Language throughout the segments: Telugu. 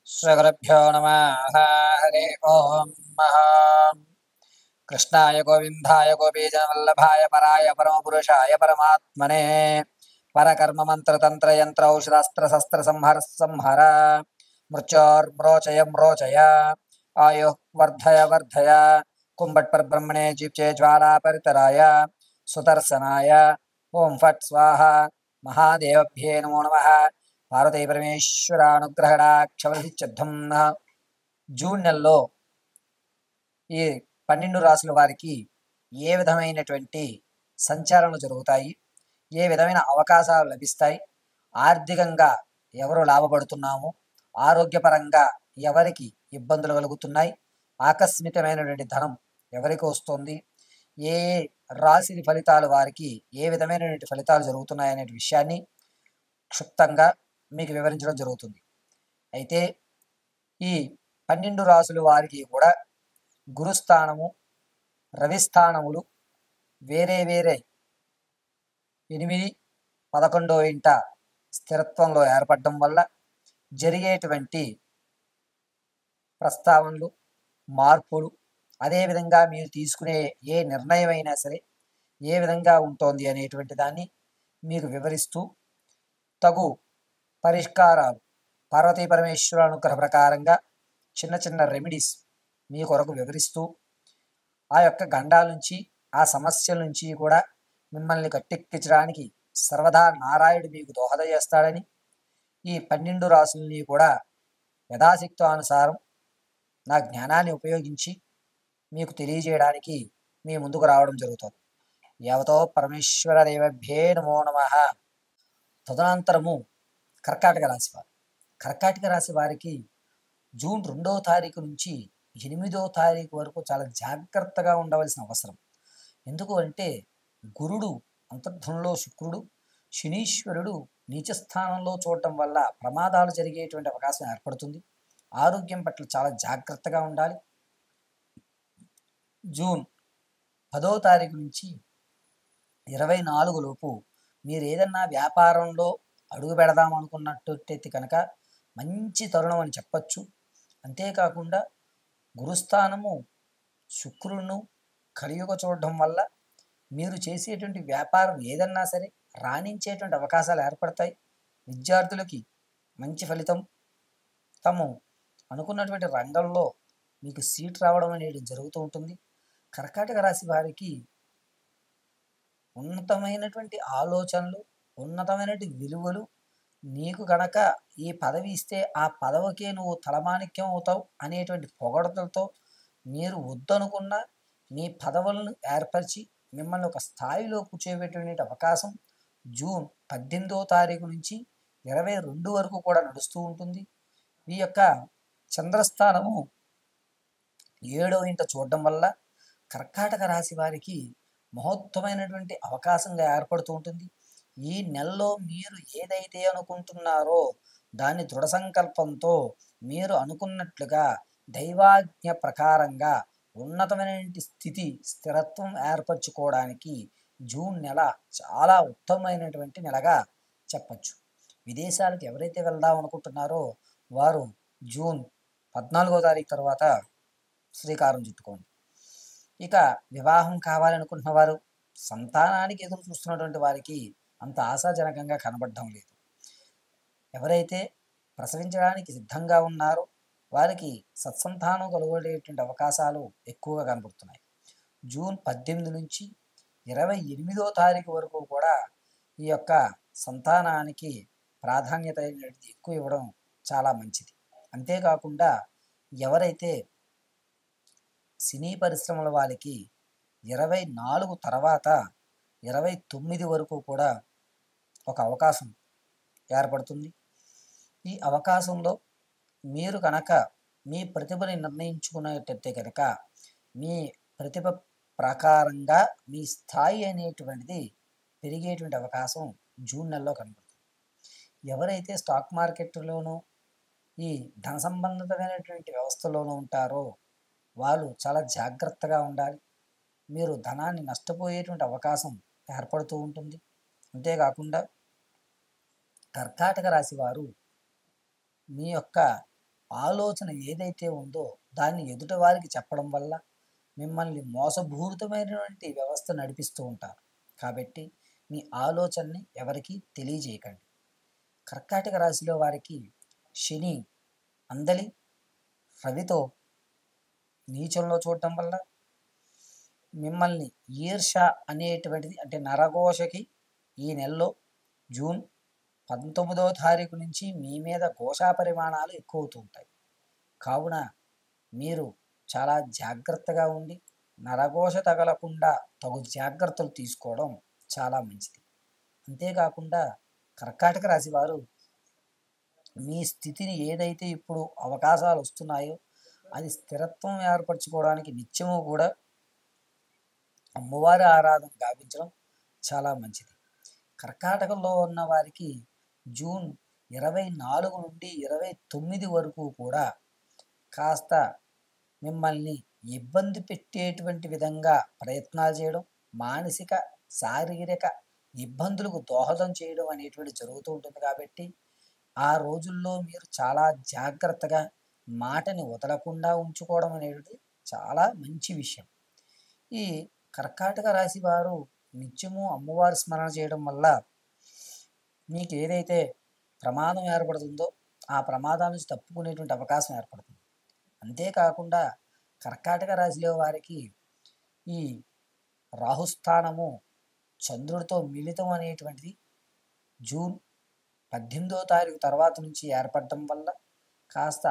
श्रीगुरुभ्यो नमः। हरे ओम महा कृष्णाय गोविंदाय गोपीजनवल्लभाय पराय परमपुरुषाय परमात्मने परकर्म मंत्र तंत्र यंत्र औषधास्त्र शस्त्र संहर संहर मृत्योर्म्रोचय म्रोचय आयुः वर्धय वर्धय कुंभट पर ब्रह्मणे जीवचे ज्वाला परितराय सुदर्शनाय ओम फट स्वाहा महादेवभ्ये नमो नमः। పార్వతీ పరమేశ్వరానుగ్రహణాక్షవసిద్ధం. జూన్ నెలలో ఈ 12 రాసుల వారికి ఏ విధమైనటువంటి సంచారణలు జరుగుతాయి, ఏ విధమైన అవకాశాలు లభిస్తాయి, ఆర్థికంగా ఎవరు లాభపడుతున్నాము, ఆరోగ్యపరంగా ఎవరికి ఇబ్బందులు కలుగుతున్నాయి, ఆకస్మికమైనటువంటి ధనం ఎవరికి వస్తుంది, ఏ రాశి ఫలితాలు వారికి ఏ విధమైనటువంటి ఫలితాలు జరుగుతున్నాయి అనే విషయాన్ని క్షుప్తంగా మీకు వివరించడం జరుగుతుంది. అయితే ఈ 12 రాసుల వారికి కూడా గురుస్థానము, రవిస్థానములు వేరే వేరే 8, 11 ఇంట స్థిరత్వంలో ఏర్పడడం వల్ల జరిగేటువంటి ప్రస్తావనలు, మార్పులు, అదేవిధంగా మీరు తీసుకునే ఏ నిర్ణయం అయినా సరే ఏ విధంగా ఉంటుంది అనేటువంటి దాన్ని మీకు వివరిస్తూ తగు పరిష్కారాలు పార్వతీ పరమేశ్వర అనుగ్రహ ప్రకారంగా చిన్న చిన్న రెమెడీస్ మీ కొరకు వివరిస్తూ ఆ యొక్క గండాల నుంచి, ఆ సమస్యల నుంచి కూడా మిమ్మల్ని గట్టెక్కించడానికి సర్వదా నారాయణుడు మీకు దోహద చేస్తాడని, ఈ 12 రాసులని కూడా యథాశక్తానుసారం నా జ్ఞానాన్ని ఉపయోగించి మీకు తెలియజేయడానికి మీ ముందుకు రావడం జరుగుతుంది. యావతో పరమేశ్వర దేవభ్యే నమో నమః. తదనంతరము కర్కాటక రాశి వారు. కర్కాటక రాశి వారికి జూన్ 2వ తారీఖు నుంచి 8వ తారీఖు వరకు చాలా జాగ్రత్తగా ఉండవలసిన అవసరం. ఎందుకు అంటే గురుడు అంతర్ధంలో శుక్రుడు, శనీశ్వరుడు నీచస్థానంలో చూడటం వల్ల ప్రమాదాలు జరిగేటువంటి అవకాశం ఏర్పడుతుంది. ఆరోగ్యం పట్ల చాలా జాగ్రత్తగా ఉండాలి. జూన్ 10వ తారీఖు నుంచి 24 లోపు మీరు ఏదన్నా వ్యాపారంలో అడుగు పెడదాం అనుకున్నట్టయితే కనుక మంచి తరుణం అని చెప్పచ్చు. అంతేకాకుండా గురుస్థానము శుక్రుడును కలియుగ చూడడం వల్ల మీరు చేసేటువంటి వ్యాపారం ఏదన్నా సరే రాణించేటువంటి అవకాశాలు ఏర్పడతాయి. విద్యార్థులకి మంచి ఫలితం, తాము అనుకున్నటువంటి రంగంలో మీకు సీట్ రావడం అనేది జరుగుతూ ఉంటుంది. కర్కాటక రాశి వారికి ఉన్నతమైనటువంటి ఆలోచనలు, ఉన్నతమైనటువంటి విలువలు, నీకు గనక ఈ పదవి ఇస్తే ఆ పదవికే నువ్వు తలమాణిక్యం అవుతావు అనేటువంటి పొగడతలతో మీరు వద్దనుకున్న మీ పదవులను ఏర్పరిచి మిమ్మల్ని ఒక స్థాయిలో కూర్చోబెట్టేటువంటి అవకాశం జూన్ 18వ తారీఖు నుంచి 22 వరకు కూడా నడుస్తూ ఉంటుంది. ఈ యొక్క చంద్రస్థానము 7వ ఇంట చూడడం వల్ల కర్కాటక రాశి వారికి మహోత్తమైనటువంటి అవకాశంగా ఏర్పడుతూ ఉంటుంది. ఈ నెలలో మీరు ఏదైతే అనుకుంటున్నారో దాన్ని దృఢ సంకల్పంతో మీరు అనుకున్నట్లుగా దైవాజ్ఞ ప్రకారంగా ఉన్నతమైనటువంటి స్థితి, స్థిరత్వం ఏర్పరచుకోవడానికి జూన్ నెల చాలా ఉత్తమమైనటువంటి నెలగా చెప్పచ్చు. విదేశాలకు ఎవరైతే వెళ్దాం అనుకుంటున్నారో వారు జూన్ 14వ తారీఖు తర్వాత శ్రీకారం చుట్టుకోండి. ఇక వివాహం కావాలనుకుంటున్న వారు, సంతానానికి ఎదురు చూస్తున్నటువంటి వారికి అంత ఆశాజనకంగా కనబడడం లేదు. ఎవరైతే ప్రసవించడానికి సిద్ధంగా ఉన్నారో వారికి సత్సంతానం కలుగునేటువంటి అవకాశాలు ఎక్కువగా కనబడుతున్నాయి. జూన్ 18 నుంచి 28వ తారీఖు వరకు కూడా ఈ యొక్క సంతానానికి ప్రాధాన్యత అనేది ఎక్కువ ఇవ్వడం చాలా మంచిది. అంతేకాకుండా ఎవరైతే సినీ పరిశ్రమల వారికి 24 తర్వాత 29 వరకు కూడా ఒక అవకాశం ఏర్పడుతుంది. ఈ అవకాశంలో మీరు కనుక మీ ప్రతిభని నిర్ణయించుకున్నట్టయితే కనుక మీ ప్రతిభ ప్రకారంగా మీ స్థాయి అనేటువంటిది పెరిగేటువంటి అవకాశం జూన్ నెలలో కనబడుతుంది. ఎవరైతే స్టాక్ మార్కెట్లోనూ ఈ ధన సంబంధితమైనటువంటి వ్యవస్థలోనూ ఉంటారో వాళ్ళు చాలా జాగ్రత్తగా ఉండాలి. మీరు ధనాన్ని నష్టపోయేటువంటి అవకాశం ఏర్పడుతూ ఉంటుంది. అంతేకాకుండా కర్కాటక రాశి వారు మీ యొక్క ఆలోచన ఏదైతే ఉందో దాన్ని ఎదుటి వారికి చెప్పడం వల్ల మిమ్మల్ని మోసపూరితమైనటువంటి వ్యవస్థ నడిపిస్తూ ఉంటారు. కాబట్టి మీ ఆలోచనని ఎవరికీ తెలియజేయకండి. కర్కాటక రాశిలో వారికి శని అందలి రవితో నీచంలో చూడటం వల్ల మిమ్మల్ని ఈర్ష అనేటువంటిది అంటే నరఘోషకి ఈ నెలలో జూన్ 19వ తారీఖు నుంచి మీ మీద ఘోషా పరిమాణాలు ఎక్కువ అవుతూ ఉంటాయి. కావున మీరు చాలా జాగ్రత్తగా ఉండి నరఘోష తగలకుండా తగు జాగ్రత్తలు తీసుకోవడం చాలా మంచిది. అంతేకాకుండా కర్కాటక రాశి వారు మీ స్థితిని ఏదైతే ఇప్పుడు అవకాశాలు వస్తున్నాయో అది స్థిరత్వం ఏర్పరచుకోవడానికి నిత్యము కూడా అమ్మవారి ఆరాధన గావించడం చాలా మంచిది. కర్కాటకంలో ఉన్న వారికి జూన్ 24 నుండి 29 వరకు కూడా కాస్త మిమ్మల్ని ఇబ్బంది పెట్టేటువంటి విధంగా ప్రయత్నాలు చేయడం, మానసిక శారీరక ఇబ్బందులకు దోహదం చేయడం అనేటువంటి జరుగుతూ ఉంటుంది. కాబట్టి ఆ రోజుల్లో మీరు చాలా జాగ్రత్తగా మాటని వదలకుండా ఉంచుకోవడం అనేది చాలా మంచి విషయం. ఈ కర్కాటక రాశి వారు నిత్యము అమ్మవారి స్మరణ చేయడం వల్ల మీకు ఏదైతే ప్రమాదం ఏర్పడుతుందో ఆ ప్రమాదాల నుంచి తప్పుకునేటువంటి అవకాశం ఏర్పడుతుంది. అంతేకాకుండా కర్కాటక రాశిలో వారికి ఈ రాహుస్థానము చంద్రుడితో మిళితం అనేటువంటిది జూన్ 18వ తారీఖు తర్వాత నుంచి ఏర్పడటం వల్ల కాస్త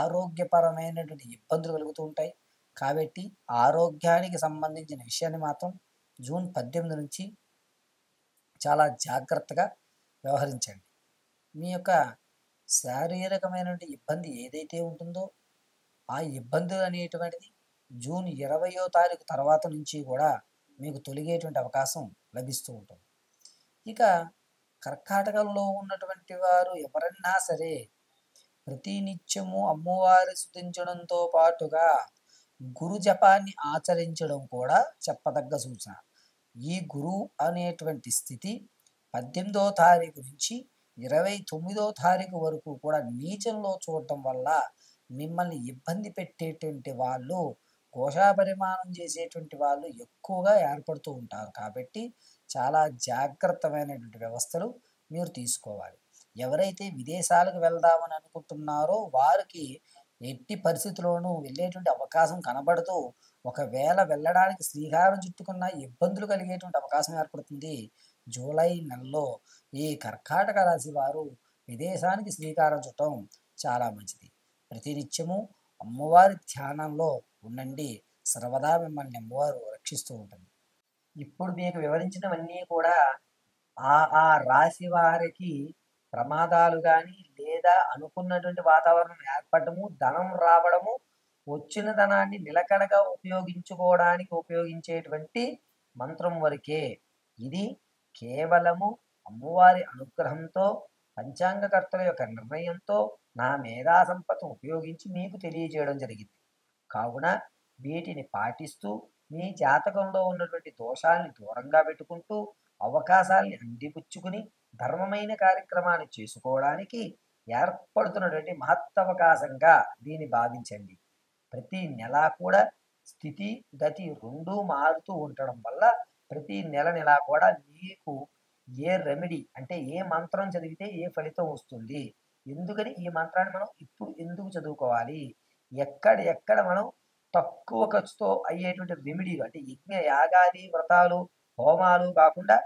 ఆరోగ్యపరమైనటువంటి ఇబ్బందులు కలుగుతూ ఉంటాయి. కాబట్టి ఆరోగ్యానికి సంబంధించిన విషయాన్ని మాత్రం జూన్ 18 నుంచి చాలా జాగ్రత్తగా వ్యవహరించండి. మీ యొక్క శారీరకమైనటువంటి ఇబ్బంది ఏదైతే ఉంటుందో ఆ ఇబ్బందులు అనేటువంటిది జూన్ 20వ తారీఖు తర్వాత నుంచి కూడా మీకు తొలగేటువంటి అవకాశం లభిస్తూ ఉంటుంది. ఇక కర్కాటకంలో ఉన్నటువంటి వారు ఎవరన్నా సరే ప్రతినిత్యము అమ్మవారి స్తుతించడంతో పాటుగా గురు జపాన్ని ఆచరించడం కూడా చెప్పదగ్గ సూచన. ఈ గురువు అనేటువంటి స్థితి 18వ తారీఖు నుంచి 29వ తారీఖు వరకు కూడా నీచంలో చూడటం వల్ల మిమ్మల్ని ఇబ్బంది పెట్టేటువంటి వాళ్ళు, ఘోషా పరిమాణం చేసేటువంటి వాళ్ళు ఎక్కువగా ఏర్పడుతూ ఉంటారు. కాబట్టి చాలా జాగ్రత్తమైనటువంటి వ్యవస్థలు మీరు తీసుకోవాలి. ఎవరైతే విదేశాలకు వెళ్దామని అనుకుంటున్నారో వారికి ఎట్టి పరిస్థితుల్లోనూ వెళ్ళేటువంటి అవకాశం కనబడుతూ ఒకవేళ వెళ్ళడానికి శ్రీకారం చుట్టుకున్న ఇబ్బందులు కలిగేటువంటి అవకాశం ఏర్పడుతుంది. జూలై నెలలో ఈ కర్కాటక రాశి వారు విదేశానికి శ్రీకారం చుట్టడం చాలా మంచిది. ప్రతినిత్యము అమ్మవారి ధ్యానంలో ఉండండి. సర్వదా మిమ్మల్ని అమ్మవారు రక్షిస్తూ ఉంటుంది. ఇప్పుడు మీకు వివరించినవన్నీ కూడా ఆ ఆ రాశి వారికి ప్రమాదాలు కానీ లేదా అనుకున్నటువంటి వాతావరణం ఏర్పడము, ధనం రావడము, వచ్చిన ధనాన్ని నిలకడగా ఉపయోగించుకోవడానికి ఉపయోగించేటువంటి మంత్రం వరకే. ఇది కేవలము అమ్మవారి అనుగ్రహంతో పంచాంగకర్తల యొక్క నిర్ణయంతో నా మేధా సంపత్తి ఉపయోగించి మీకు తెలియజేయడం జరిగింది. కావున వీటిని పాటిస్తూ మీ జాతకంలో ఉన్నటువంటి దోషాన్ని దూరంగా పెట్టుకుంటూ అవకాశాల్ని అందిపుచ్చుకుని ధర్మమైన కార్యక్రమాన్ని చేసుకోవడానికి ఏర్పడుతున్నటువంటి మహత్తవకాశంగా దీన్ని భావించండి. ప్రతి నెల కూడా స్థితి గతి రెండూ మారుతూ ఉండడం వల్ల ప్రతి నెల కూడా మీకు ఏ రెమెడీ అంటే ఏ మంత్రం చదివితే ఏ ఫలితం వస్తుంది, ఎందుకని ఈ మంత్రాన్ని మనం ఇప్పుడు ఎందుకు చదువుకోవాలి, ఎక్కడ మనం తక్కువ ఖర్చుతో అయ్యేటువంటి రెమెడీలు అంటే యజ్ఞ యాగాది వ్రతాలు హోమాలు కాకుండా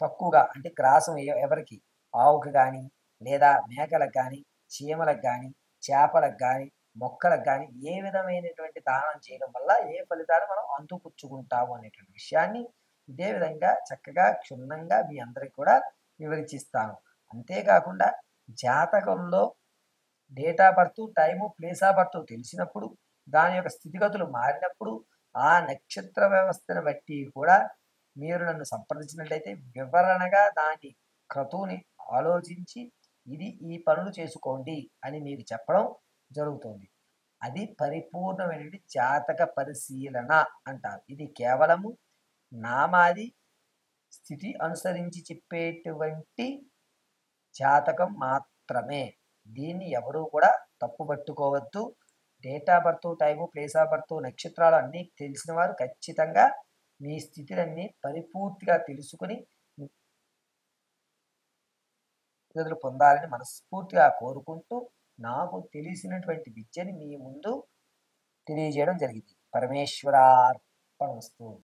తక్కువగా అంటే గ్రాసం ఎవరికి ఆవుకి కానీ లేదా మేకలకు కానీ చీమలకు కానీ చేపలకు కానీ మొక్కలకు కానీ ఏ విధమైనటువంటి దానం చేయడం వల్ల ఏ ఫలితాలు మనం అంతుపుచ్చుకుంటాము అనేటువంటి విషయాన్ని ఇదే విధంగా చక్కగా క్షుణ్ణంగా మీ అందరికి కూడా వివరించిస్తాను. అంతేకాకుండా జాతకంలో date of birth, time, place of birth తెలిసినప్పుడు దాని యొక్క స్థితిగతులు మారినప్పుడు ఆ నక్షత్ర వ్యవస్థను బట్టి కూడా మీరు నన్ను సంప్రదించినట్లయితే వివరణగా దాని క్రతువుని ఆలోచించి ఇది ఈ పనులు చేసుకోండి అని మీకు చెప్పడం జరుగుతుంది. అది పరిపూర్ణమైనటువంటి జాతక పరిశీలన అంటారు. ఇది కేవలము నామాది స్థితి అనుసరించి చెప్పేటువంటి జాతకం మాత్రమే. దీన్ని ఎవరూ కూడా తప్పు పట్టుకోవద్దు. Date of birth, time, place of birth, నక్షత్రాలు అన్నీ తెలిసిన వారు ఖచ్చితంగా మీ స్థితిలన్నీ పరిపూర్తిగా తెలుసుకుని నిధులు పొందాలని మనస్ఫూర్తిగా కోరుకుంటూ నాకు తెలిసినటువంటి విద్యని మీ ముందు తెలియజేయడం జరిగింది. పరమేశ్వరార్పణమస్తు.